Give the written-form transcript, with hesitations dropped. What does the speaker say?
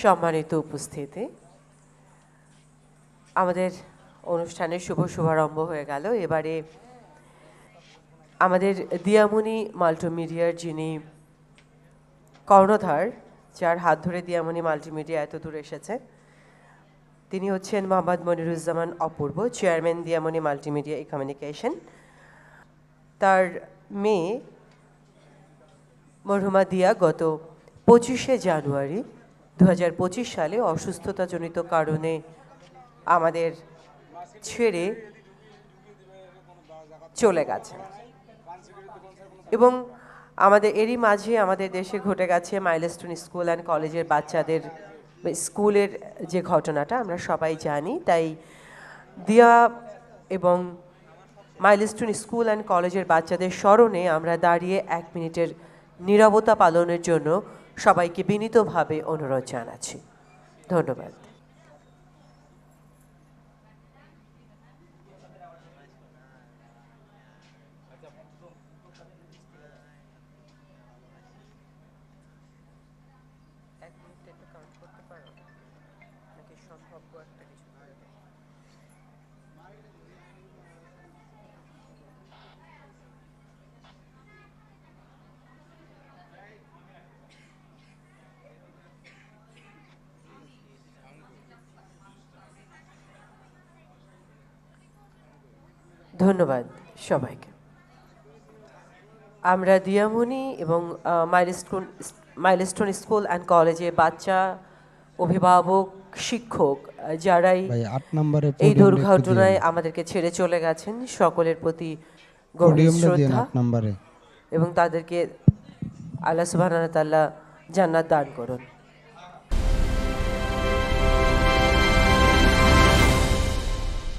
সম্মানিত উপস্থিতি, আমাদের অনুষ্ঠানের শুভারম্ভ হয়ে গেল। এবারে আমাদের দিয়ামণি মাল্টিমিডিয়ার যিনি কর্ণধার, যার হাত ধরে দিয়ামণি মাল্টিমিডিয়া এত দূর এসেছে, তিনি হচ্ছেন মোহাম্মদ মনিরুজ্জামান অপূর্ব, চেয়ারম্যান দিয়ামণি মাল্টিমিডিয়া কমিউনিকেশন। তার মেয়ে মরহুমা দিয়া গত 25শে জানুয়ারি 2025 সালে অসুস্থতাজনিত কারণে আমাদের ছেড়ে চলে গেছে, এবং আমাদের এরই মাঝে আমাদের দেশে ঘটে গেছে মাইলস্টোন স্কুল অ্যান্ড কলেজের বাচ্চাদের স্কুলের যে ঘটনাটা আমরা সবাই জানি। তাই দিয়া এবং মাইলস্টোন স্কুল অ্যান্ড কলেজের বাচ্চাদের স্মরণে আমরা দাঁড়িয়ে 1 মিনিটের নীরবতা পালনের জন্য সবাইকে বিনীতভাবে অনুরোধ জানাচ্ছি। ধন্যবাদ। ধন্যবাদ সবাইকে। আমরা দিয়ামণি এবং মাইলস্টোন স্কুল অ্যান্ড কলেজে বাচ্চা, অভিভাবক, শিক্ষক যারাই এই দুর্ঘটনায় আমাদেরকে ছেড়ে চলে গেছেন, সকলের প্রতি গভীর শ্রদ্ধা এবং তাদেরকে আল্লাহ সুবহানাহু ওয়া তাআলা জান্নাত দান করুন।